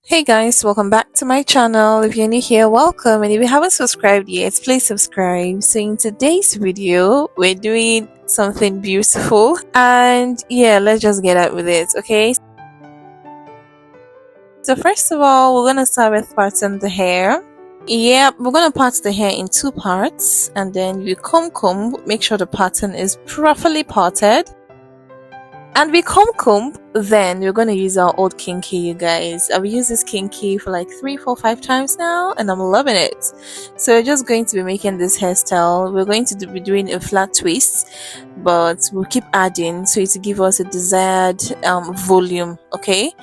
Hey guys, welcome back to my channel. If you're new here, welcome, and if you haven't subscribed yet, please subscribe. So in today's video, we're doing something beautiful, and yeah, let's just get out with it, okay? So first of all, we're gonna start with parting the hair. Yeah, we're gonna part the hair in two parts, and then you comb, make sure the pattern is properly parted. And we comb, then we're gonna use our old kinky, you guys. I've used this kinky for like 3, 4, 5 times now, and I'm loving it. So we're just going to be making this hairstyle. We're going to be doing a flat twist, but we'll keep adding so it to give us a desired volume. Okay,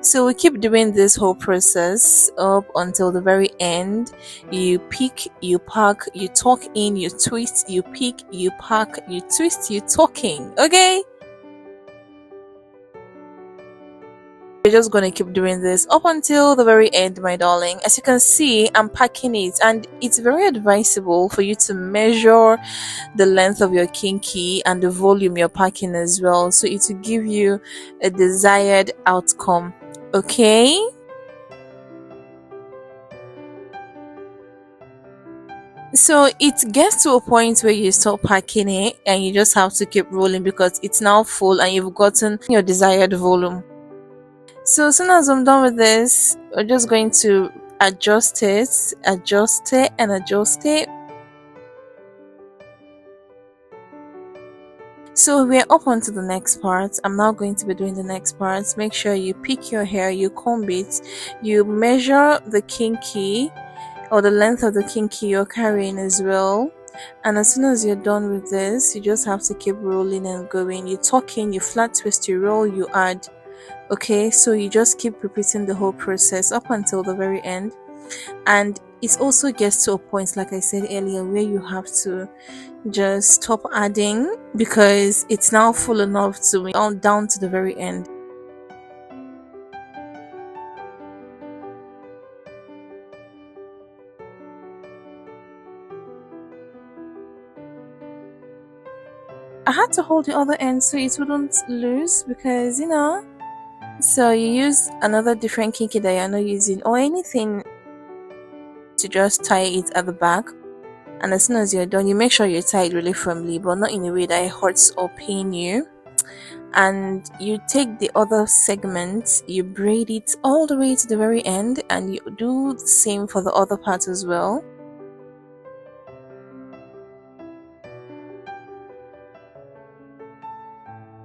so we keep doing this whole process up until the very end. You pick, you pack, you tuck in, you twist, you pick, you pack, you twist, you tucking. Okay. We're just going to keep doing this up until the very end, my darling. As you can see, I'm packing it, and it's very advisable for you to measure the length of your kinky and the volume you're packing as well, so it will give you a desired outcome. Okay, so it gets to a point where you stop packing it and you just have to keep rolling because it's now full and you've gotten your desired volume. So as soon as I'm done with this, we're just going to adjust it, and adjust it. So we're up onto the next part. I'm now going to be doing the next part. Make sure you pick your hair, you comb it, you measure the kinky or the length of the kinky you're carrying as well. And as soon as you're done with this, you just have to keep rolling and going. You tuck in, you flat twist, you roll, you add. Okay, so you just keep repeating the whole process up until the very end. And it also gets to a point, like I said earlier, where you have to just stop adding because it's now full enough to down to the very end. I had to hold the other end so it wouldn't lose because so you use another different kinky that you're not using or anything to just tie it at the back. And as soon as you're done, you make sure you tie it really firmly, but not in a way that it hurts or pain you. And you take the other segment, you braid it all the way to the very end, and you do the same for the other part as well.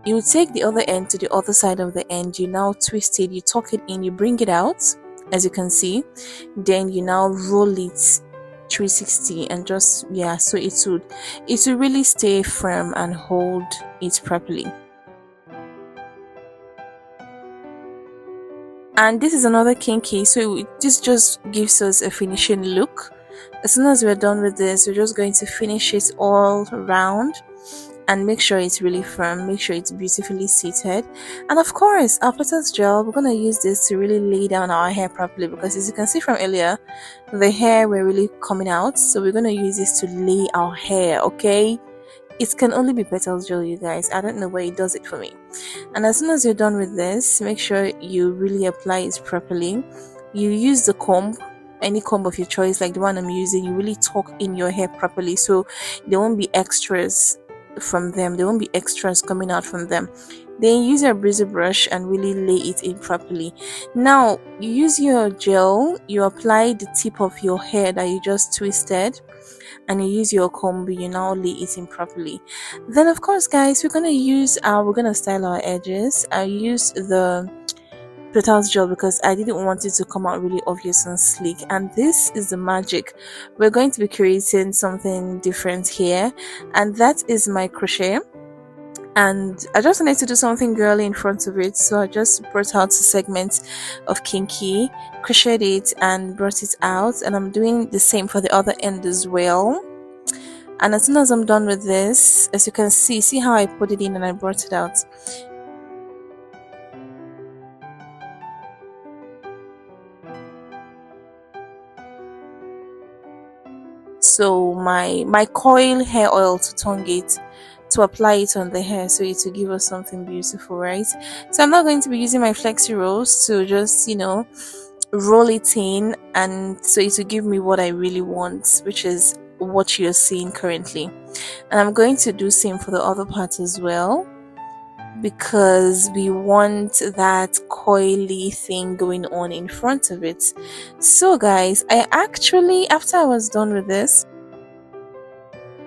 You take the other end to the other side of the end, you now twist it, you tuck it in, you bring it out, as you can see. Then you now roll it 360 and just so it will really stay firm and hold it properly. And this is another kinky, so this just gives us a finishing look. As soon as we're done with this, we're just going to finish it all around and make sure it's really firm, make sure it's beautifully seated. And of course, our Petal's gel, we're going to use this to really lay down our hair properly because as you can see from earlier, the hair were really coming out, so we're going to use this to lay our hair. Okay, it can only be Petal's gel, you guys. I don't know why it does it for me. And as soon as you're done with this, make sure you really apply it properly. You use the comb, any comb of your choice, like the one I'm using. You really tuck in your hair properly so there won't be extras from them, there won't be extras coming out from them. Then use your breezy brush and really lay it in properly. Now you use your gel, you apply the tip of your hair that you just twisted, and you use your comb, you now lay it in properly. Then of course guys, we're gonna style our edges. I use the Petal's gel because I didn't want it to come out really obvious and sleek, and this is the magic. We're going to be creating something different here, and that is my crochet. And I just wanted to do something girly in front of it, so I just brought out a segment of kinky, crocheted it and brought it out, and I'm doing the same for the other end as well. And as soon as I'm done with this, as you can see how I put it in and I brought it out. So my coil hair oil to tongue it, to apply it on the hair so it will give us something beautiful, right? So I'm not going to be using my flexi rolls to just roll it in, and so it will give me what I really want, which is what you're seeing currently. And I'm going to do same for the other part as well, because we want that coily thing going on in front of it. So guys, I actually, after I was done with this,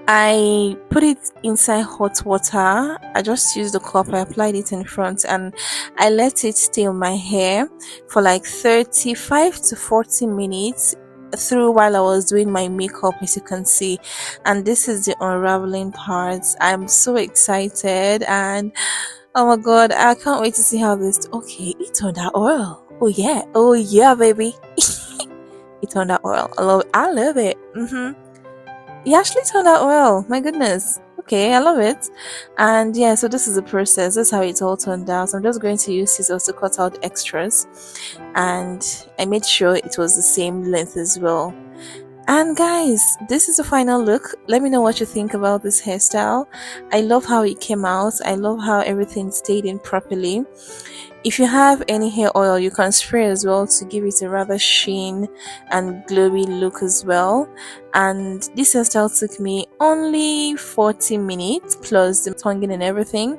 I put it inside hot water. I just used the cup, I applied it in front, and I let it stay on my hair for like 35 to 40 minutes through while I was doing my makeup, as you can see. And this is the unraveling part. I'm so excited, and oh my god, I can't wait to see how this. Okay, it turned out oil. Oh yeah, baby. It turned out oil. I love it. It actually turned out well. My goodness. Okay, I love it. And yeah, so this is the process. This is how it all turned out. So I'm just going to use scissors to cut out extras, and I made sure it was the same length as well. And guys, this is the final look. Let me know what you think about this hairstyle. I love how it came out. I love how everything stayed in properly. If you have any hair oil, you can spray as well to give it a rather sheen and glowy look as well. And this hairstyle took me only 40 minutes plus the tonguing and everything.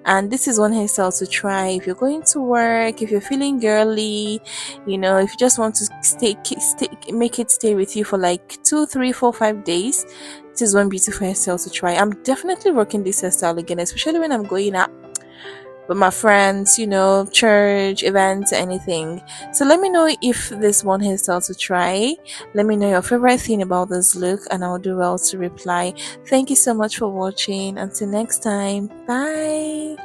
And this is one hairstyle to try if you're going to work, if you're feeling girly, if you just want to make it stay with you for like 2, 3, 4, 5 days. This is one beautiful hairstyle to try. I'm definitely rocking this hairstyle again, especially when I'm going out with my friends, church, events, anything. So let me know if this one hairstyle to try. Let me know your favorite thing about this look, and I'll do well to reply. Thank you so much for watching. Until next time, bye.